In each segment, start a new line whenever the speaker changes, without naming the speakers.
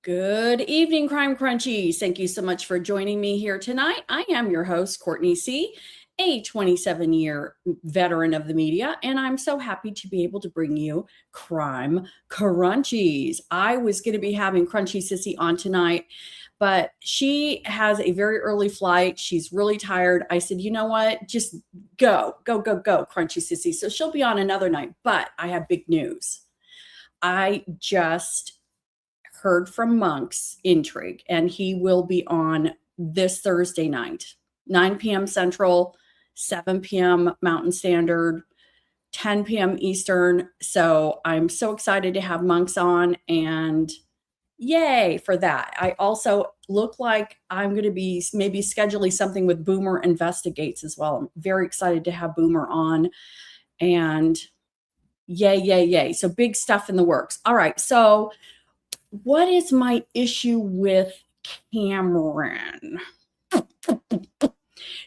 Good evening, Crime Crunchies. Thank you so much for joining me here tonight. I am your host, Courtney C., a 27-year veteran of the media, and I'm so happy to be able to bring you Crime Crunchies. I was going to be having Crunchy Sissy on tonight, but she has a very early flight. She's really tired. I said, you know what? Just go, Crunchy Sissy. So she'll be on another night, but I have big news. I just heard from Monk's Intrigue, and he will be on this Thursday night, 9 p.m. Central, 7 p.m. Mountain Standard, 10 p.m. Eastern. So I'm so excited to have Monk's on, and yay for that. I also look like I'm going to be maybe scheduling something with Boomer Investigates as well. I'm very excited to have Boomer on, and yay. So big stuff in the works. All right. So what is my issue with Cameron?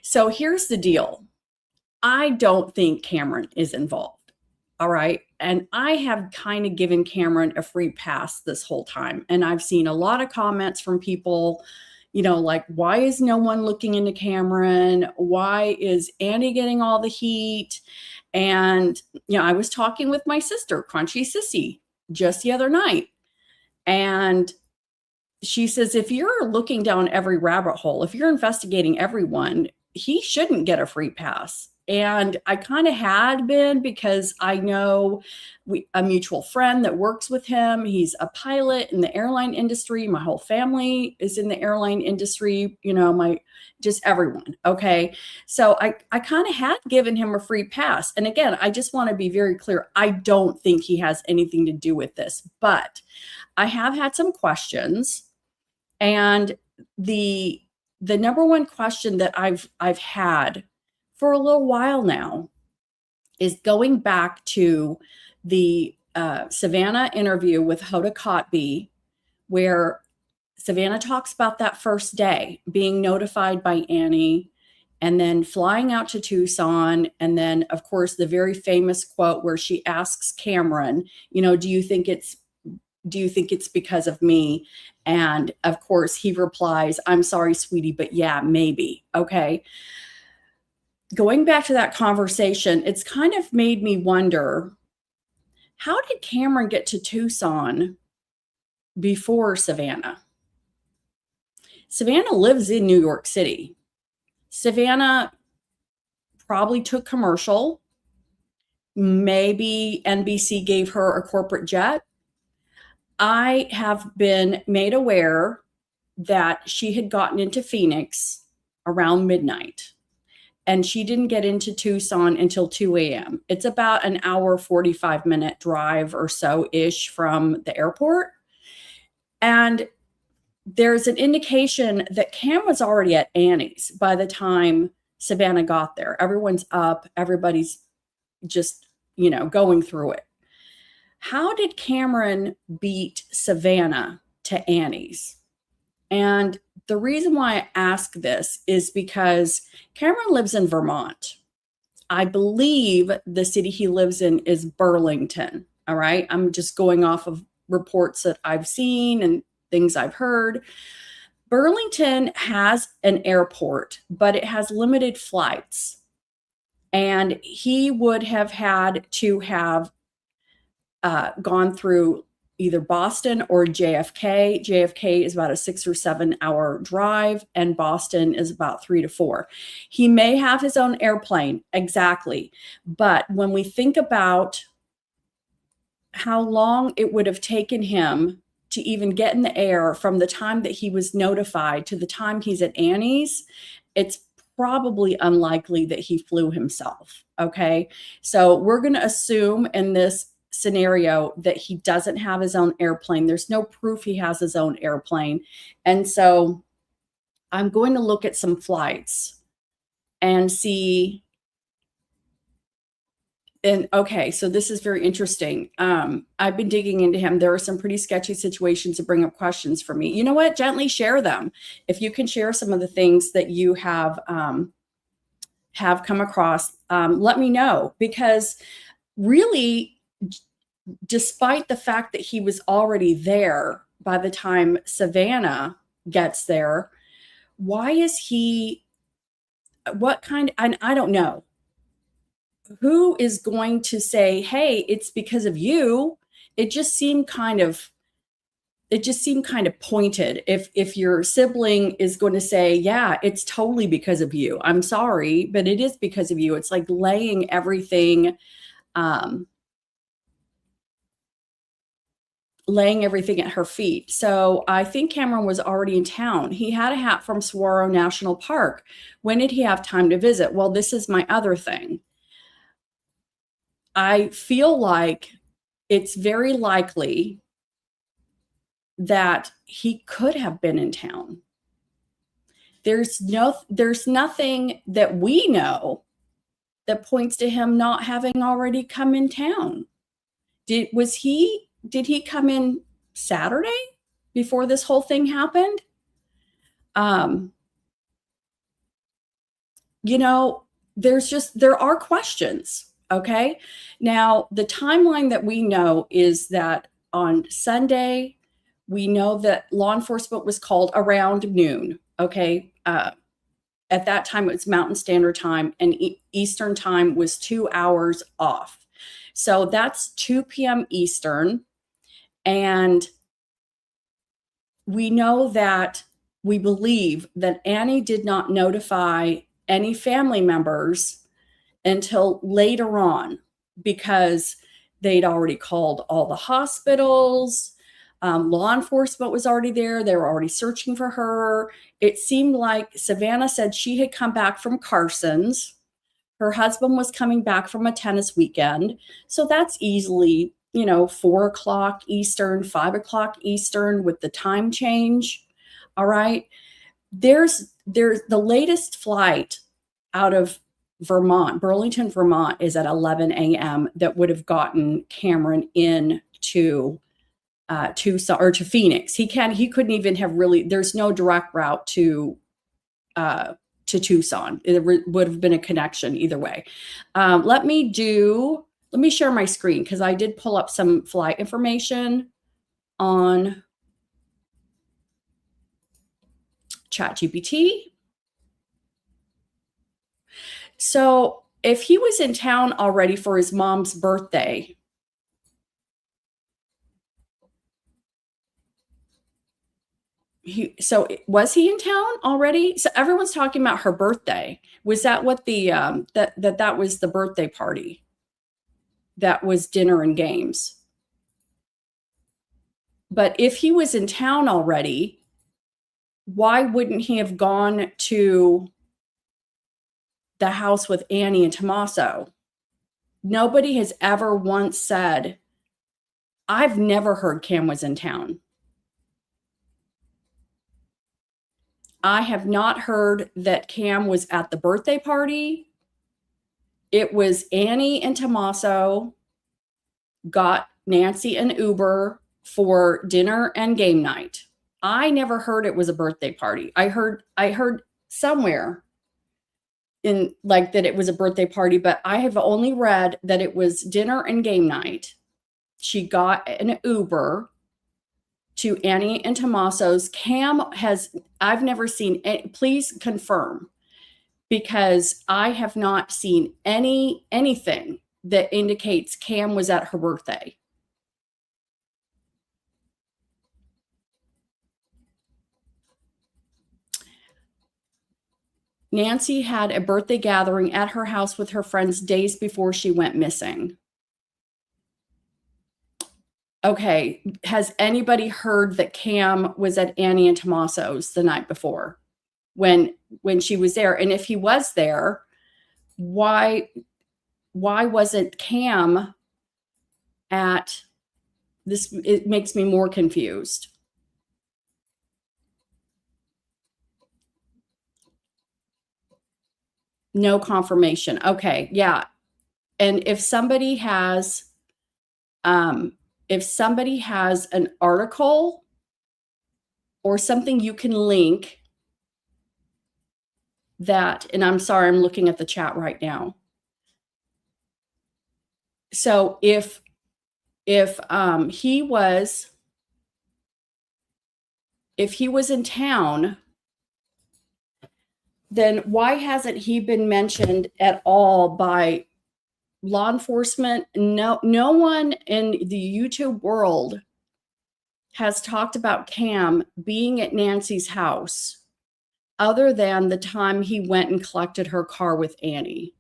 So here's the deal. I don't think Cameron is involved. All right. And I have kind of given Cameron a free pass this whole time. And I've seen a lot of comments from people, like, why is no one looking into Cameron? Why is Annie getting all the heat? And, I was talking with my sister, Crunchy Sissy, just the other night. And she says, if you're looking down every rabbit hole, if you're investigating everyone, he shouldn't get a free pass. And I kind of had been, because I know a mutual friend that works with him. He's a pilot in the airline industry. My whole family is in the airline industry, just everyone. Okay. So I kind of had given him a free pass. And again, I just want to be very clear. I don't think he has anything to do with this, but I have had some questions. And the number one question that I've had for a little while now is going back to the Savannah interview with Hoda Kotb, where Savannah talks about that first day being notified by Annie and then flying out to Tucson. And then, of course, the very famous quote where she asks Cameron, do you think it's because of me? And of course, he replies, I'm sorry, sweetie, but yeah, maybe. Okay. Going back to that conversation, it's kind of made me wonder, how did Cameron get to Tucson before Savannah? Savannah lives in New York City. Savannah probably took commercial. Maybe NBC gave her a corporate jet. I have been made aware that she had gotten into Phoenix around midnight, and she didn't get into Tucson until 2 a.m. It's about an hour, 45-minute drive or so-ish from the airport. And there's an indication that Cam was already at Annie's by the time Savannah got there. Everyone's up. Everybody's just, going through it. How did Cameron beat Savannah to Annie's? And the reason why I ask this is because Cameron lives in Vermont. I believe the city he lives in is Burlington. All right. I'm just going off of reports that I've seen and things I've heard. Burlington has an airport, but it has limited flights. And he would have had to have gone through either Boston or JFK. JFK is about a 6 or 7 hour drive, and Boston is about 3 to 4. He may have his own airplane, exactly. But when we think about how long it would have taken him to even get in the air from the time that he was notified to the time he's at Annie's, it's probably unlikely that he flew himself. Okay. So we're going to assume in this scenario that he doesn't have his own airplane. There's no proof he has his own airplane. And so I'm going to look at some flights and see. And okay, so this is very interesting. I've been digging into him. There are some pretty sketchy situations to bring up questions for me. You know what? Gently share them. If you can share some of the things that you have come across, let me know, because really, despite the fact that he was already there, by the time Savannah gets there. Why is he, what kind, and I don't know. Who is going to say, hey, it's because of you? It just seemed kind of pointed. If your sibling is going to say, yeah, it's totally because of you, I'm sorry, but it is because of you. It's like laying everything at her feet. So I think Cameron was already in town. He had a hat from Saguaro National Park. When did he have time to visit? Well, this is my other thing. I feel like it's very likely that he could have been in town. There's nothing that we know that points to him not having already come in town. Did he come in Saturday before this whole thing happened? There are questions. Okay. Now, the timeline that we know is that on Sunday, we know that law enforcement was called around noon. Okay. At that time, it was Mountain Standard Time, and Eastern Time was 2 hours off. So that's 2 p.m. Eastern. And we know that we believe that Annie did not notify any family members until later on, because they'd already called all the hospitals. Law enforcement was already there. They were already searching for her. It seemed like Savannah said she had come back from Carson's. Her husband was coming back from a tennis weekend. So that's easily, 4 o'clock Eastern, 5 o'clock Eastern with the time change. All right. There's the latest flight out of Vermont, Burlington, Vermont, is at 11 a.m. that would have gotten Cameron in to Tucson or to Phoenix. He couldn't even have really, there's no direct route to Tucson. It would have been a connection either way. Let me share my screen, because I did pull up some flight information on ChatGPT. So if he was in town already for his mom's birthday, was he in town already? So everyone's talking about her birthday. Was that what the that was the birthday party? That was dinner and games. But if he was in town already, why wouldn't he have gone to the house with Annie and Tommaso? Nobody has ever once said, I've never heard Cam was in town. I have not heard that Cam was at the birthday party. It was Annie and Tommaso got Nancy an Uber for dinner and game night. I never heard it was a birthday party. I heard somewhere in like that it was a birthday party, but I have only read that it was dinner and game night. She got an Uber to Annie and Tommaso's. I've never seen any, please confirm, because I have not seen anything that indicates Cam was at her birthday. Nancy had a birthday gathering at her house with her friends days before she went missing. Okay, has anybody heard that Cam was at Annie and Tommaso's the night before when she was there? And if he was there, why wasn't Cam at this? It makes me more confused. No confirmation. Okay, yeah. And if somebody has an article or something you can link that, and I'm sorry, I'm looking at the chat right now. So if he was if he was in town, then why hasn't he been mentioned at all by law enforcement? No one in the YouTube world has talked about Cam being at Nancy's house other than the time he went and collected her car with Annie.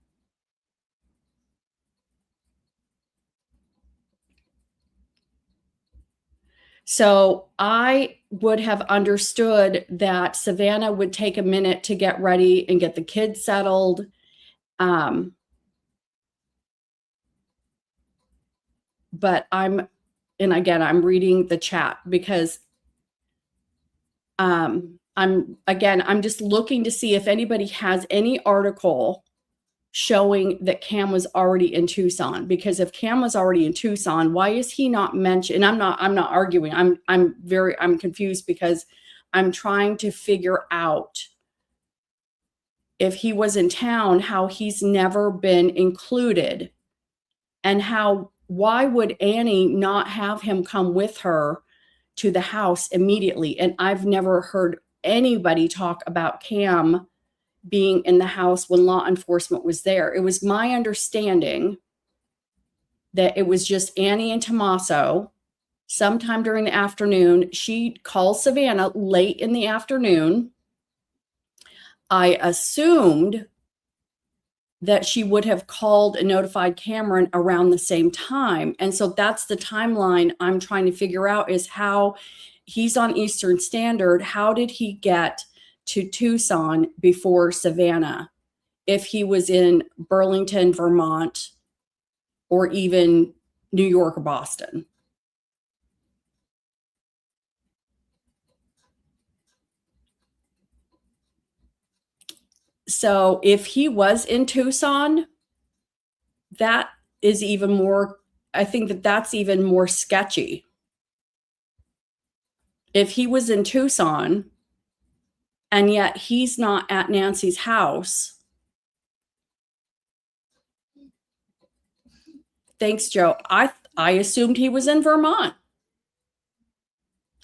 So I would have understood that Savannah would take a minute to get ready and get the kids settled. But I'm reading the chat because I'm just looking to see if anybody has any article showing that Cam was already in Tucson. Because if Cam was already in Tucson, why is he not mentioned? And I'm not arguing. I'm confused because I'm trying to figure out if he was in town, how he's never been included, and why would Annie not have him come with her to the house immediately? And I've never heard anybody talk about Cam being in the house when law enforcement was there. It was my understanding that it was just Annie and Tommaso. Sometime during the afternoon, she calls Savannah late in the afternoon. I assumed that she would have called and notified Cameron around the same time. And so that's the timeline I'm trying to figure out, is how he's on Eastern Standard. How did he get to Tucson before Savannah if he was in Burlington, Vermont, or even New York or Boston? So if he was in Tucson, that is even more, I think that's even more sketchy. If he was in Tucson and yet he's not at Nancy's house. Thanks, Joe. I assumed he was in Vermont.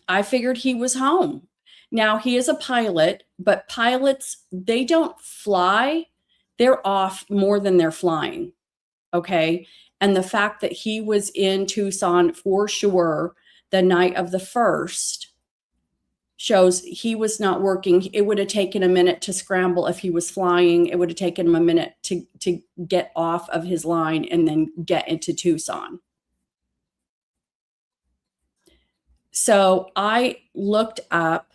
I figured he was home. Now, he is a pilot, but pilots, they don't fly. They're off more than they're flying. Okay. And the fact that he was in Tucson for sure the night of the 1st shows he was not working. It would have taken a minute to scramble if he was flying. It would have taken him a minute to get off of his line and then get into Tucson. So I looked up.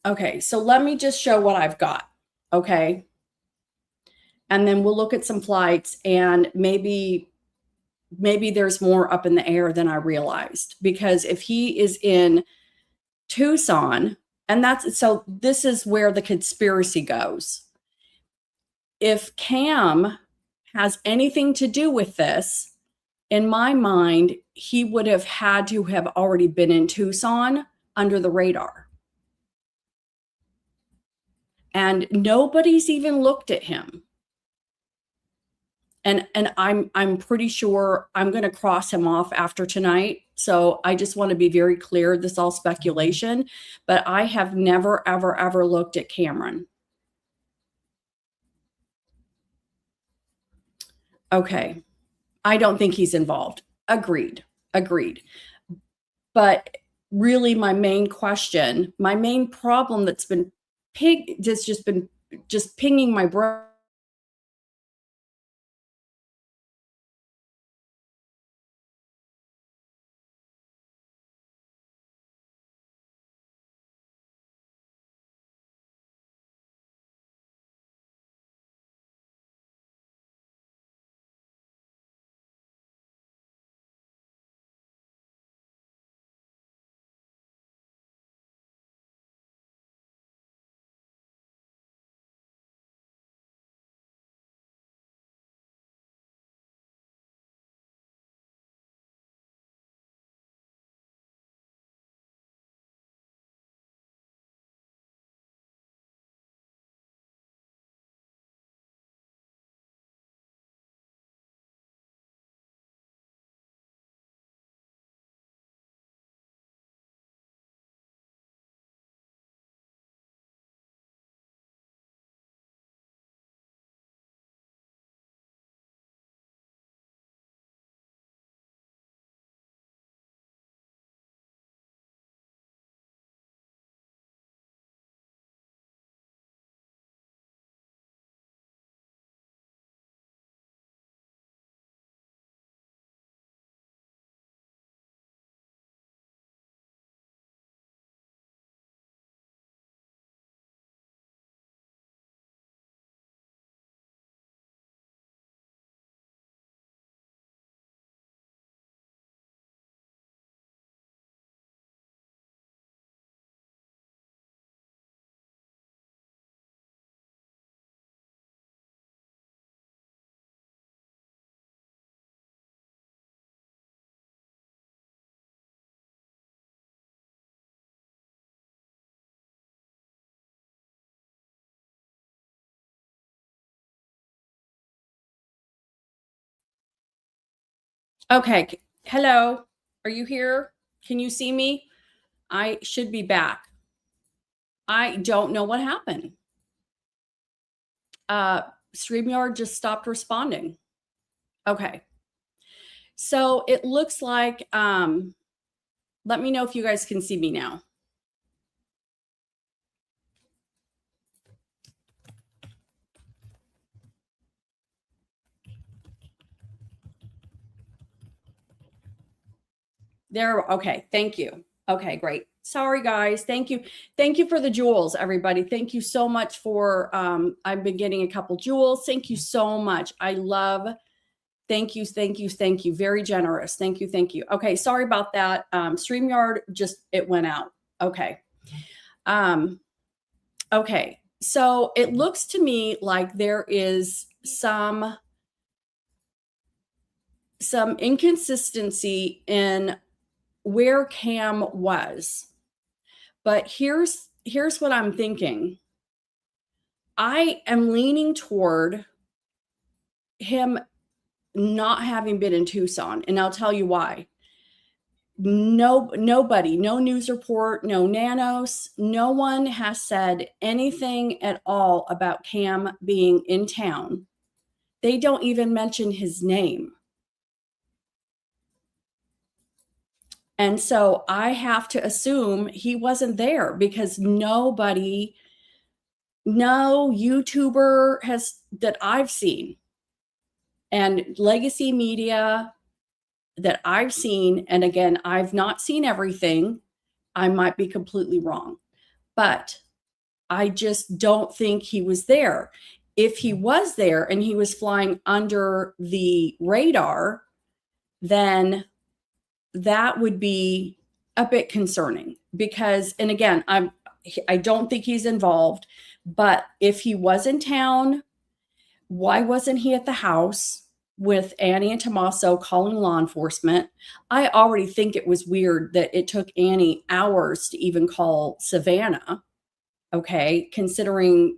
Okay, so let me just show what I've got. Okay. And then we'll look at some flights, and maybe there's more up in the air than I realized. Because if he is in Tucson, and this is where the conspiracy goes. If Cam has anything to do with this, in my mind, he would have had to have already been in Tucson under the radar. And nobody's even looked at him. And I'm pretty sure I'm going to cross him off after tonight. So I just want to be very clear. This is all speculation, but I have never, ever, ever looked at Cameron. Okay. I don't think he's involved. Agreed. But really, my main problem that's been just pinging my brain Okay. Hello. Are you here? Can you see me? I should be back. I don't know what happened. Uh, StreamYard just stopped responding. Okay. So it looks like, let me know if you guys can see me now. There. Okay. Thank you. Okay, great. Sorry, guys. Thank you. Thank you for the jewels, everybody. Thank you so much for, I've been getting a couple jewels. Thank you so much. I love, thank you, thank you, thank you. Very generous. Thank you, thank you. Okay, sorry about that. StreamYard just, it went out. Okay. Okay. So it looks to me like there is some inconsistency in where Cam was. But here's what I'm thinking. I am leaning toward him not having been in Tucson, and I'll tell you why. Nobody, no news report, no nanos, no one has said anything at all about Cam being in town. They don't even mention his name. And so I have to assume he wasn't there because nobody, no YouTuber has, that I've seen, and legacy media that I've seen, and again, I've not seen everything. I might be completely wrong, but I just don't think he was there. If he was there and he was flying under the radar, then that would be a bit concerning because, and again, I don't think he's involved, but if he was in town, why wasn't he at the house with Annie and Tommaso calling law enforcement? I already think it was weird that it took Annie hours to even call Savannah. Okay, considering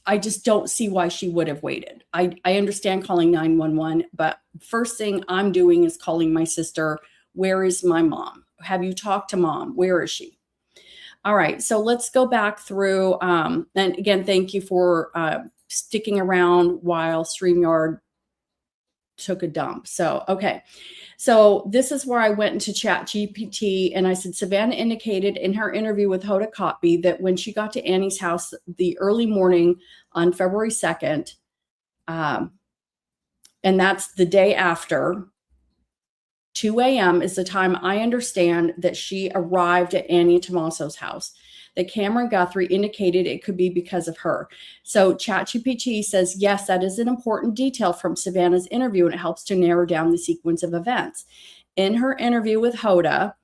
I just don't see why she would have waited. I understand calling 911, but first thing I'm doing is calling my sister. Where is my mom? Have you talked to mom? Where is she? All right, so let's go back through. And again, thank you for sticking around while StreamYard took a dump. So, okay. So this is where I went into Chat GPT and I said, Savannah indicated in her interview with Hoda Kotb that when she got to Annie's house the early morning on February 2nd, and that's the day after, 2 a.m. is the time I understand that she arrived at Annie and Tommaso's house. That Cameron Guthrie indicated it could be because of her. So ChatGPT says, yes, that is an important detail from Savannah's interview, and it helps to narrow down the sequence of events. In her interview with Hoda,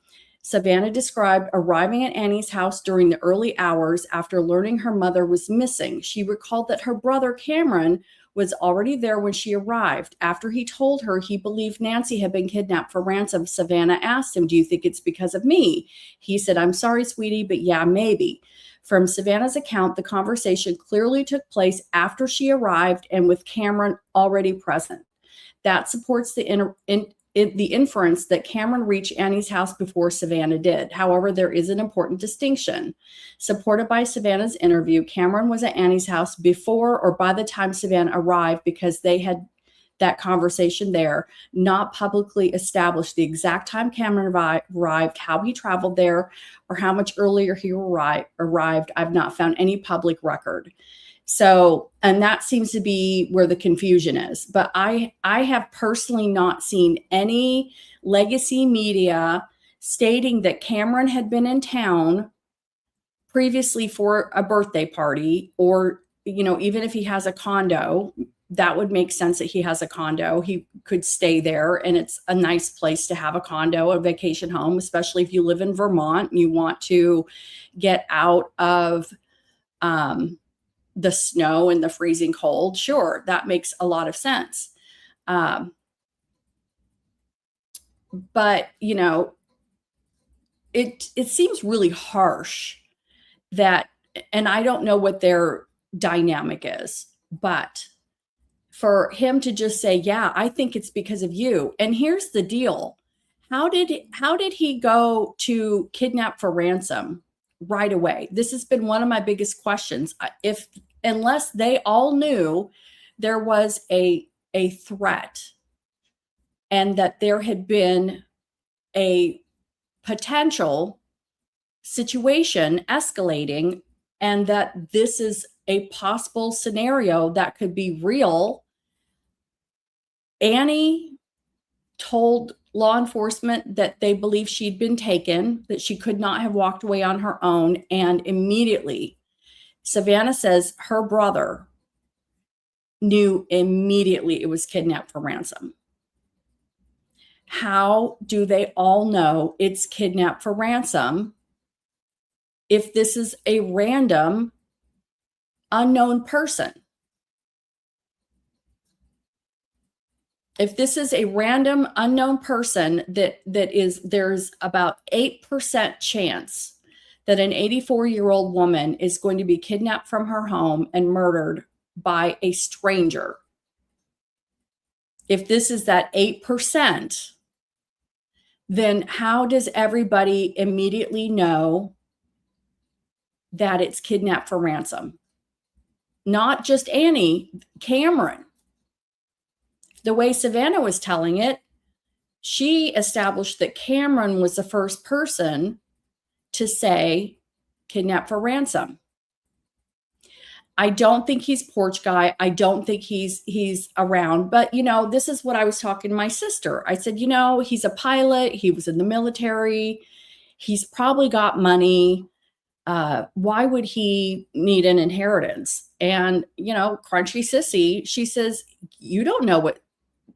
Savannah described arriving at Annie's house during the early hours after learning her mother was missing. She recalled that her brother Cameron was already there when she arrived. After he told her he believed Nancy had been kidnapped for ransom, Savannah asked him, do you think it's because of me? He said, I'm sorry, sweetie, but yeah, maybe. From Savannah's account, the conversation clearly took place after she arrived and with Cameron already present. That supports the inference that Cameron reached Annie's house before Savannah did. However, there is an important distinction. Supported by Savannah's interview, Cameron was at Annie's house before or by the time Savannah arrived because they had that conversation there, not publicly established the exact time Cameron arrived, how he traveled there, or how much earlier he arrived. I've not found any public record. So, and that seems to be where the confusion is. But I have personally not seen any legacy media stating that Cameron had been in town previously for a birthday party, or, you know, even if he has a condo, that would make sense that he has a condo. He could stay there, and it's a nice place to have a condo, a vacation home, especially if you live in Vermont and you want to get out of the snow and the freezing cold. Sure, that makes a lot of sense. But, you know, it seems really harsh that, and I don't know what their dynamic is, but for him to just say, yeah, I think it's because of you. And here's the deal. How did he go to kidnap for ransom right away? This has been one of my biggest questions. If unless they all knew there was a threat and that there had been a potential situation escalating and that this is a possible scenario that could be real, Annie told law enforcement that they believed she'd been taken, that she could not have walked away on her own. And immediately, Savannah says her brother knew immediately it was kidnapped for ransom. How do they all know it's kidnapped for ransom if this is a random, unknown person? If this is a random, unknown person there's about 8% chance that an 84-year-old woman is going to be kidnapped from her home and murdered by a stranger. If this is that 8%, then how does everybody immediately know that it's kidnapped for ransom? Not just Annie, Cameron. The way Savannah was telling it, she established that Cameron was the first person to say kidnapped for ransom. I don't think he's porch guy. I don't think he's around. But, this is what I was talking to my sister. I said, he's a pilot. He was in the military. He's probably got money. Why would he need an inheritance? And, Crunchy Sissy, she says, you don't know what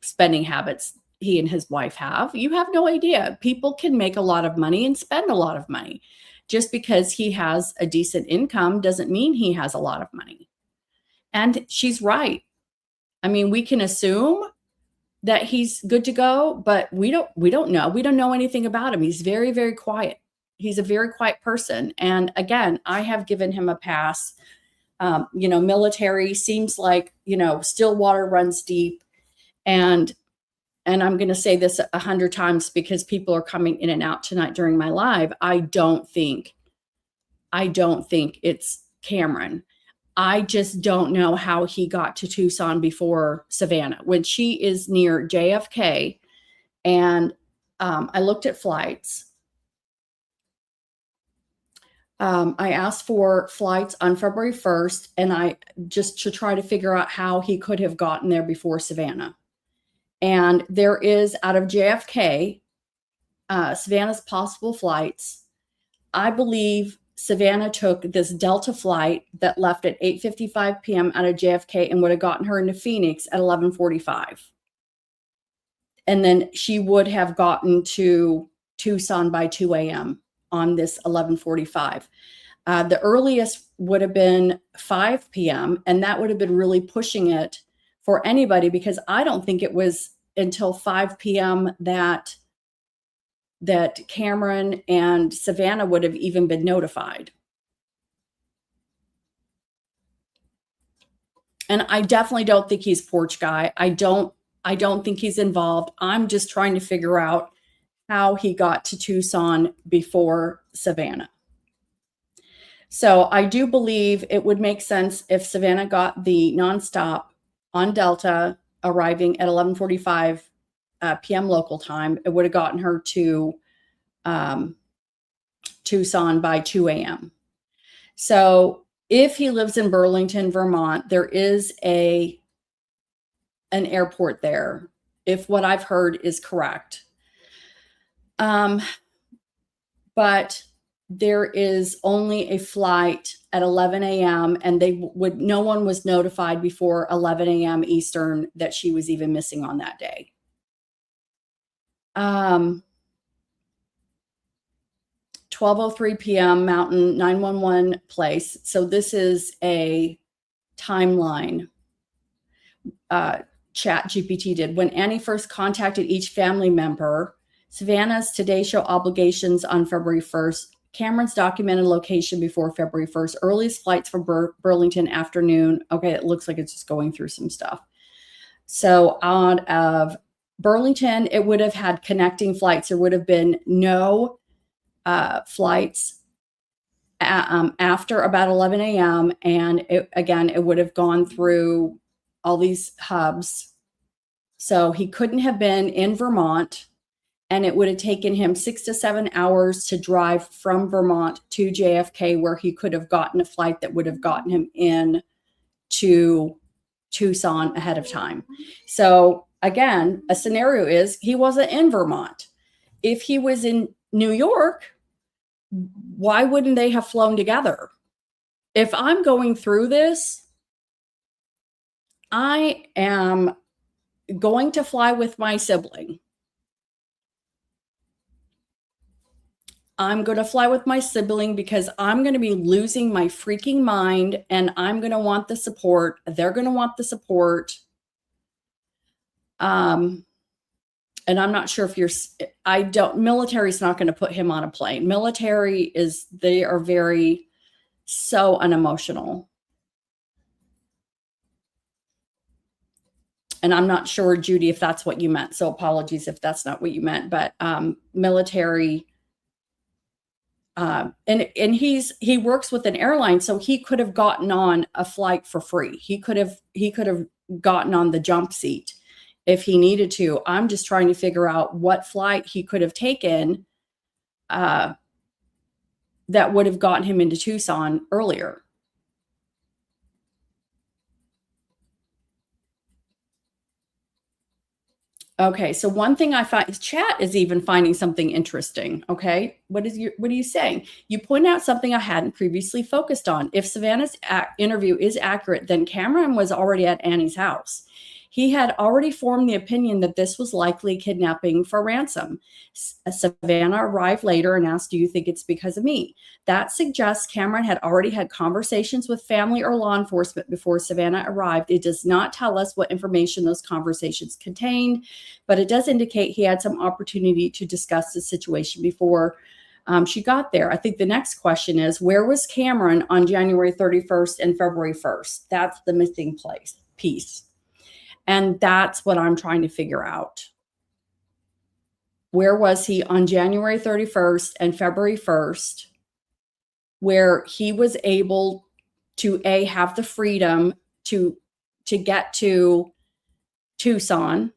spending habits he and his wife have. You have no idea. People can make a lot of money and spend a lot of money. Just because he has a decent income doesn't mean he has a lot of money. And she's right. I mean, we can assume that he's good to go, but we don't know. We don't know anything about him. He's very, very quiet. He's a very quiet person. And again, I have given him a pass. Military seems like, still water runs deep. And I'm going to say this 100 times because people are coming in and out tonight during my live. I don't think it's Cameron. I just don't know how he got to Tucson before Savannah when she is near JFK. And I looked at flights. I asked for flights on February 1st, and I just to try to figure out how he could have gotten there before Savannah. And there is, out of JFK, Savannah's possible flights. I believe Savannah took this Delta flight that left at 8:55 p.m. out of JFK and would have gotten her into Phoenix at 11:45. And then she would have gotten to Tucson by 2 a.m. on this 11:45. The earliest would have been 5 p.m. and that would have been really pushing it for anybody, because I don't think it was until 5 p.m. that Cameron and Savannah would have even been notified. And I definitely don't think he's porch guy. I don't think he's involved. I'm just trying to figure out how he got to Tucson before Savannah. So I do believe it would make sense if Savannah got the nonstop on Delta, arriving at 11:45 p.m. local time. It would have gotten her to Tucson by 2 a.m. So if he lives in Burlington, Vermont, there is an airport there, if what I've heard is correct. But there is only a flight at 11 a.m. and no one was notified before 11 a.m. Eastern that she was even missing on that day. 12:03 p.m. Mountain 911 place. So this is a timeline. Chat GPT did. When Annie first contacted each family member, Savannah's Today Show obligations on February 1st, Cameron's documented location before February 1st, earliest flights from Burlington afternoon. Okay, it looks like it's just going through some stuff. So out of Burlington, it would have had connecting flights. There would have been no flights after about 11 a.m. And it would have gone through all these hubs. So he couldn't have been in Vermont, and it would have taken him 6 to 7 hours to drive from Vermont to JFK, where he could have gotten a flight that would have gotten him in to Tucson ahead of time. So again, a scenario is he wasn't in Vermont. If he was in New York, why wouldn't they have flown together? If I'm going through this, I am going to fly with my sibling. I'm going to fly with my sibling because I'm going to be losing my freaking mind, and I'm going to want the support. They're going to want the support. And I'm not sure if military's not going to put him on a plane. They are very, so unemotional. And I'm not sure, Judy, if that's what you meant. So apologies if that's not what you meant, but military, and he works with an airline, so he could have gotten on a flight for free. He could have gotten on the jump seat if he needed to. I'm just trying to figure out what flight he could have taken that would have gotten him into Tucson earlier. Okay, so one thing I find, chat is even finding something interesting. Okay, what are you saying? You point out something I hadn't previously focused on. If Savannah's interview is accurate, then Cameron was already at Annie's house. He had already formed the opinion that this was likely kidnapping for ransom. Savannah arrived later and asked, "Do you think it's because of me?" That suggests Cameron had already had conversations with family or law enforcement before Savannah arrived. It does not tell us what information those conversations contained, but it does indicate he had some opportunity to discuss the situation before she got there. I think the next question is, where was Cameron on January 31st and February 1st? That's the missing piece. And that's what I'm trying to figure out. Where was he on January 31st and February 1st, where he was able to have the freedom to get to Tucson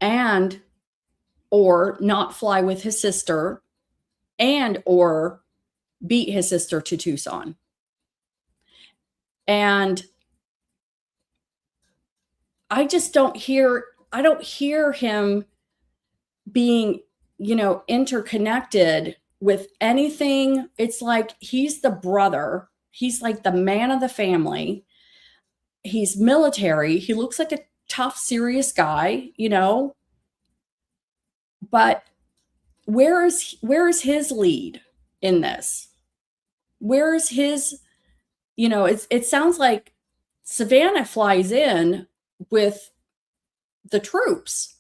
and or not fly with his sister and or beat his sister to Tucson? And I just don't hear him being, interconnected with anything. It's like he's the brother. He's like the man of the family. He's military. He looks like a tough, serious guy, but where is his lead in this? Where is his, it sounds like Savannah flies in with the troops,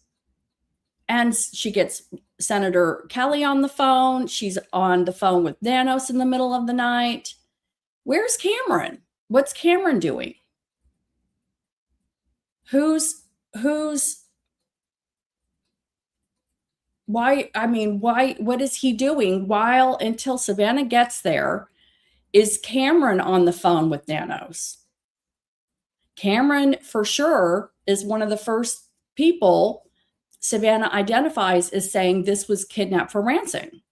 and she gets Senator Kelly on the phone. She's on the phone with Nanos in the middle of the night. Where's Cameron? What's Cameron doing? What is he doing until Savannah gets there? Is Cameron on the phone with Nanos? Cameron, for sure, is one of the first people Savannah identifies as saying this was kidnapped for ransom.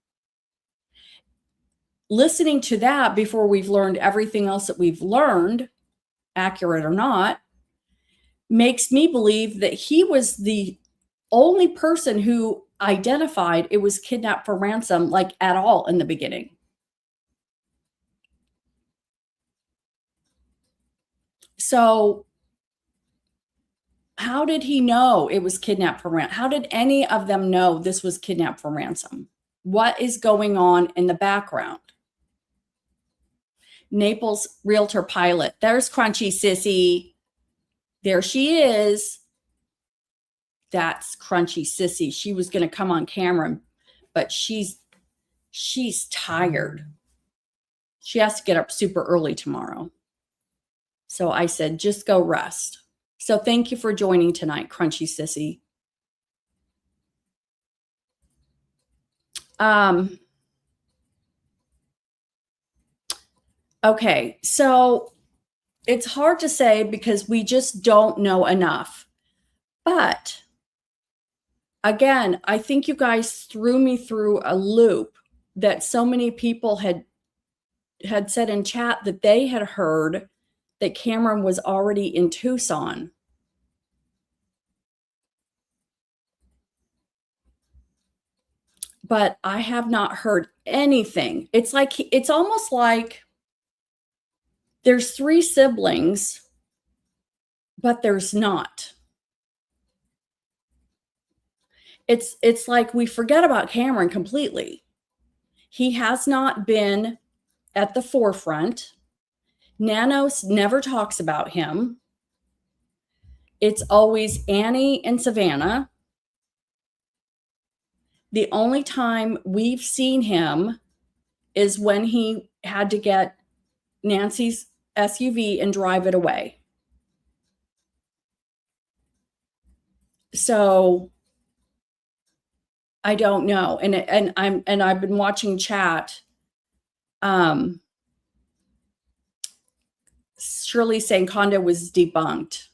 Listening to that before we've learned everything else that we've learned, accurate or not, makes me believe that he was the only person who identified it was kidnapped for ransom, like at all in the beginning. So how did he know it was kidnapped for ransom? How did any of them know this was kidnapped for ransom? What is going on in the background? Naples Realtor Pilot. There's Crunchy Sissy. There she is. That's Crunchy Sissy. She was going to come on camera, but she's tired. She has to get up super early tomorrow. So I said, just go rest. So thank you for joining tonight, Crunchy Sissy. Okay, so it's hard to say because we just don't know enough. But again, I think you guys threw me through a loop that so many people had said in chat that they had heard that Cameron was already in Tucson. But I have not heard anything. It's almost like there's 3 siblings, but there's not. It's like we forget about Cameron completely. He has not been at the forefront. Nanos never talks about him. It's always Annie and Savannah. The only time we've seen him is when he had to get Nancy's SUV and drive it away. So I don't know. And I've been watching chat. Shirley saying Condo was debunked.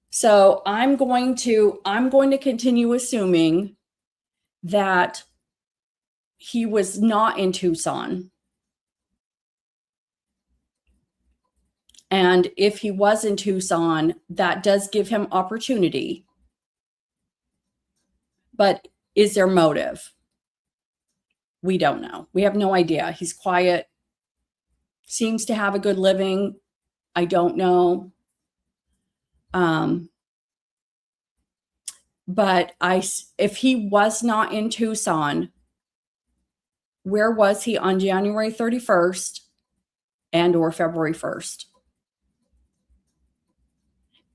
So I'm going to continue assuming that he was not in Tucson. And if he was in Tucson, that does give him opportunity. But is there motive? We don't know. We have no idea. He's quiet, seems to have a good living. I don't know. But if he was not in Tucson, where was he on January 31st and or February 1st?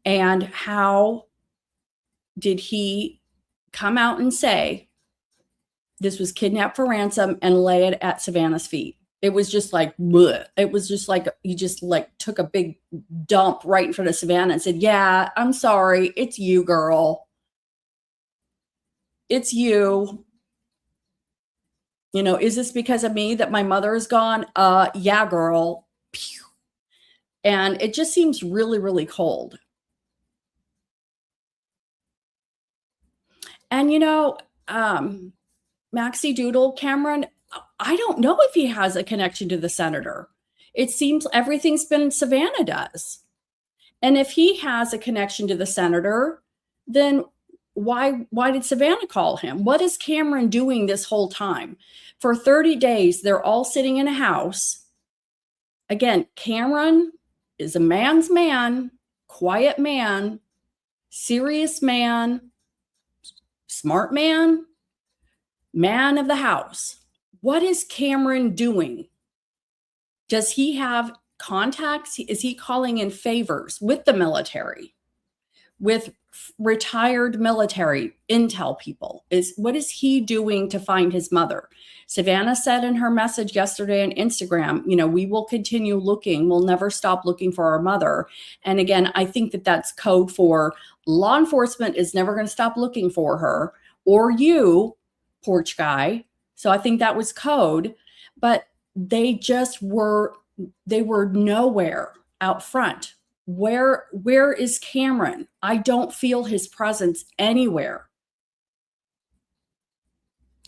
And how did he come out and say this was kidnapped for ransom and lay it at Savannah's feet? It was just like, bleh. It was just like, he just like took a big dump right in front of Savannah and said, yeah, I'm sorry. It's you, girl. It's you. You know, is this because of me that my mother is gone? Yeah, girl. Pew. And it just seems really, really cold. And, you know, Maxie Doodle, Cameron, I don't know if he has a connection to the senator. It seems everything's been Savannah does. And if he has a connection to the senator, then why did Savannah call him? What is Cameron doing this whole time? For 30 days, they're all sitting in a house. Again, Cameron is a man's man, quiet man, serious man, smart man, man of the house. What is Cameron doing? Does he have contacts? Is he calling in favors with the military, with retired military intel people? What is he doing to find his mother? Savannah said in her message yesterday on Instagram, you know, we will continue looking. We'll never stop looking for our mother. And again, I think that that's code for law enforcement is never going to stop looking for her, or you, porch guy. So I think that was code, but they were nowhere out front. Where is Cameron? I don't feel his presence anywhere.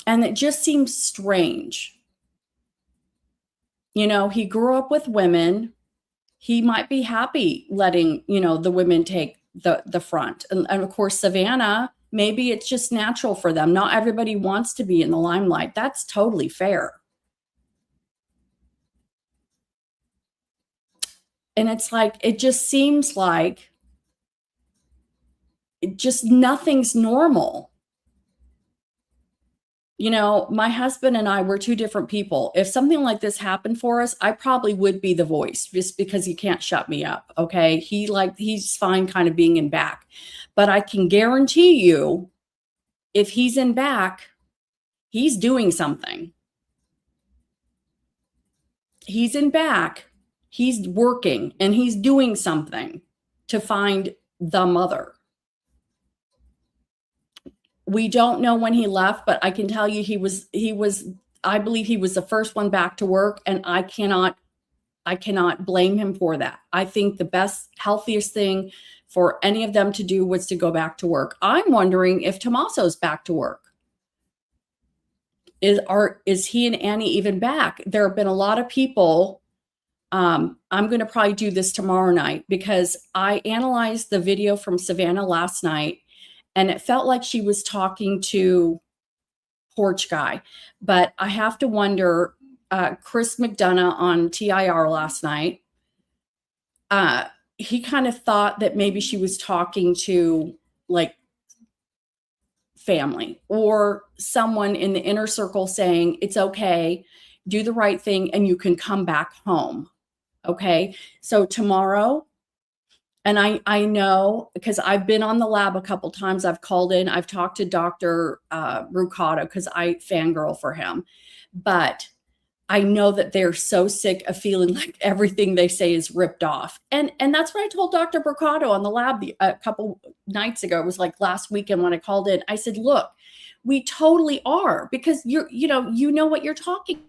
And it just seems strange. You know, he grew up with women. He might be happy letting, you know, the women take the front. And of course, Savannah, maybe it's just natural for them. Not everybody wants to be in the limelight. That's totally fair. And it's like, it just seems like nothing's normal. You know, my husband and I were 2 different people. If something like this happened for us, I probably would be the voice just because he can't shut me up. Okay. He's fine kind of being in back, but I can guarantee you if he's in back, he's doing something. he's in back, he's working and he's doing something to find the mother. We don't know when he left, but I can tell you I believe he was the first one back to work, and I cannot blame him for that. I think the best, healthiest thing for any of them to do was to go back to work. I'm wondering if Tommaso's back to work. Is he and Annie even back? There have been a lot of people. I'm going to probably do this tomorrow night because I analyzed the video from Savannah last night, and it felt like she was talking to Porch Guy. But I have to wonder, Chris McDonough on TIR last night, he kind of thought that maybe she was talking to like family or someone in the inner circle saying, it's okay, do the right thing, and you can come back home. Okay. So tomorrow, and I know because I've been on the lab a couple times. I've called in. I've talked to Dr. Rucato because I fangirl for him. But I know that they're so sick of feeling like everything they say is ripped off. And that's what I told Dr. Mercado on the lab a couple nights ago. It was like last weekend when I called in. I said, look, we totally are, because you know what you're talking.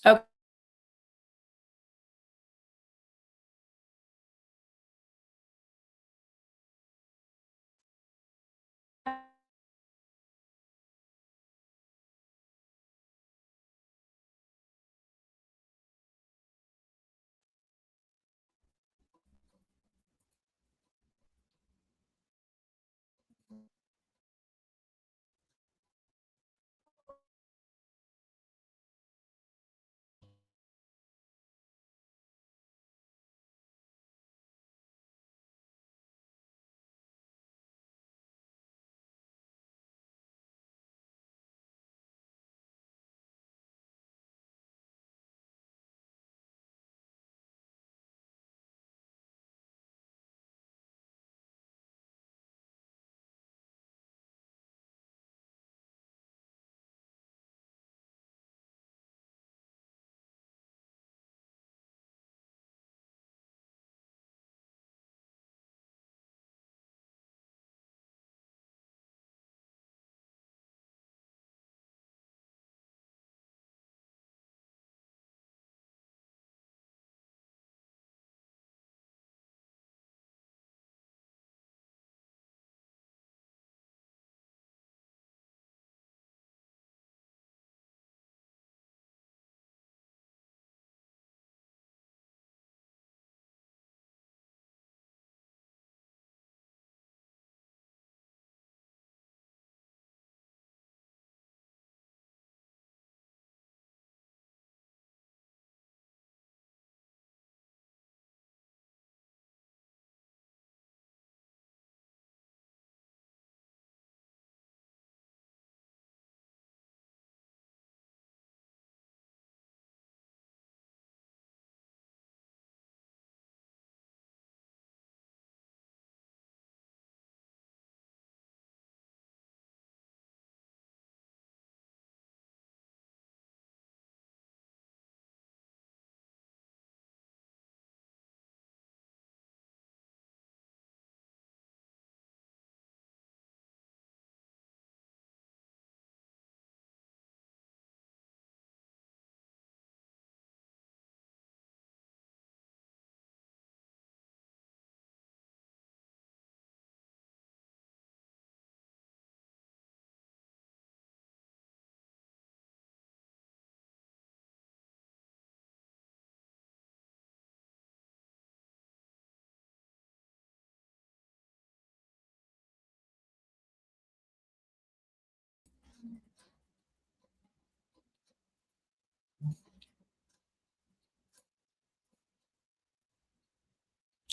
Okay.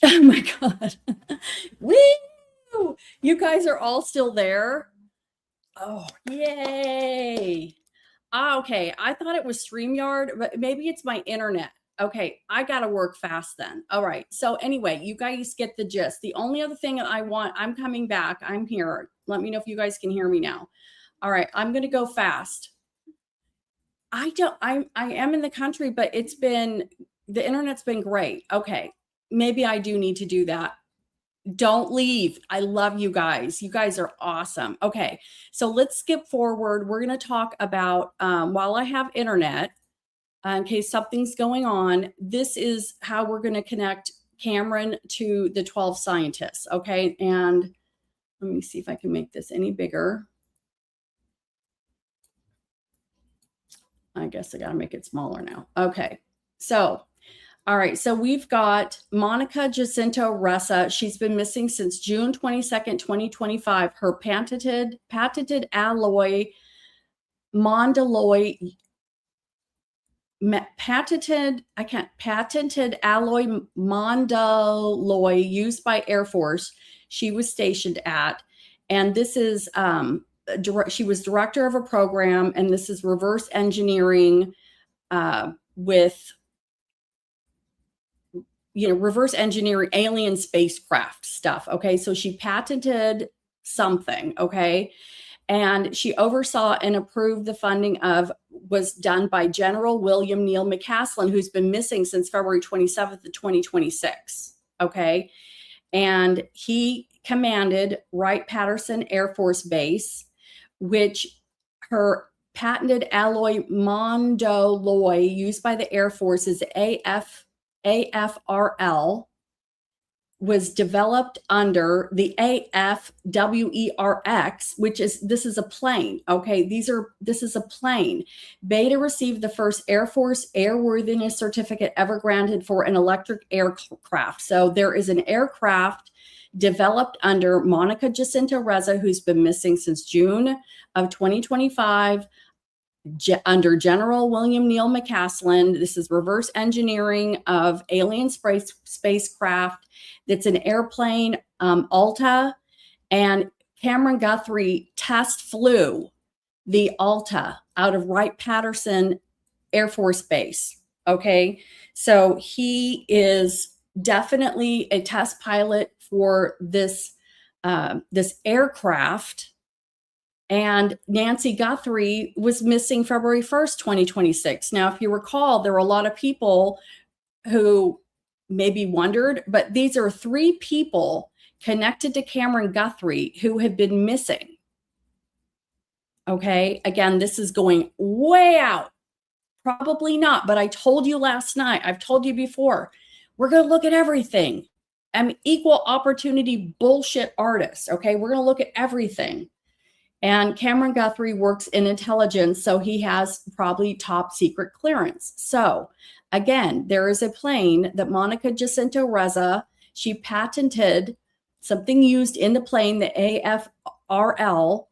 Oh my God. Woo! You guys are all still there? Oh, yay. Okay. I thought it was StreamYard, but maybe it's my internet. Okay. I got to work fast then. All right. So anyway, you guys get the gist. The only other thing that I'm coming back. I'm here. Let me know if you guys can hear me now. All right. I'm going to go fast. I am in the country, but the internet's been great. Okay. Maybe I do need to do that. Don't leave. I love you guys. You guys are awesome. Okay. So let's skip forward. We're going to talk about, while I have internet, in case something's going on, this is how we're going to connect Cameron to the 12 scientists. Okay. And let me see if I can make this any bigger. I guess I got to make it smaller now. Okay. So, all right. So we've got Monica Jacinto Ressa. She's been missing since June 22nd, 2025. Her patented alloy patented alloy Mondaloy used by Air Force she was stationed at. And this is, she was director of a program, and this is reverse engineering with, reverse engineering alien spacecraft stuff. Okay. So she patented something. Okay. And she oversaw and approved the funding was done by General William Neal McCaslin, who's been missing since February 27th of 2026. Okay. And he commanded Wright-Patterson Air Force Base, which her patented alloy Mondaloy used by the Air Force is AFRL, was developed under the AFWERX, this is a plane. Okay. This is a plane. Beta received the first Air Force airworthiness certificate ever granted for an electric aircraft. So there is an aircraft developed under Monica Jacinto Ressa, who's been missing since June of 2025, under General William Neal McCaslin. This is reverse engineering of alien spacecraft. That's an airplane, Alta, and Cameron Guthrie test flew the Alta out of Wright-Patterson Air Force Base. Okay. So he is definitely a test pilot for this aircraft. And Nancy Guthrie was missing February 1st, 2026. Now, if you recall, there were a lot of people who maybe wondered, but these are 3 people connected to Cameron Guthrie who have been missing. Okay. Again, this is going way out. Probably not, but I told you last night, I've told you before, we're going to look at everything. I'm equal opportunity bullshit artist. Okay. We're going to look at everything. And Cameron Guthrie works in intelligence, so he has probably top secret clearance. So again, there is a plane that Monica Jacinto Ressa, she patented something used in the plane, the AFRL.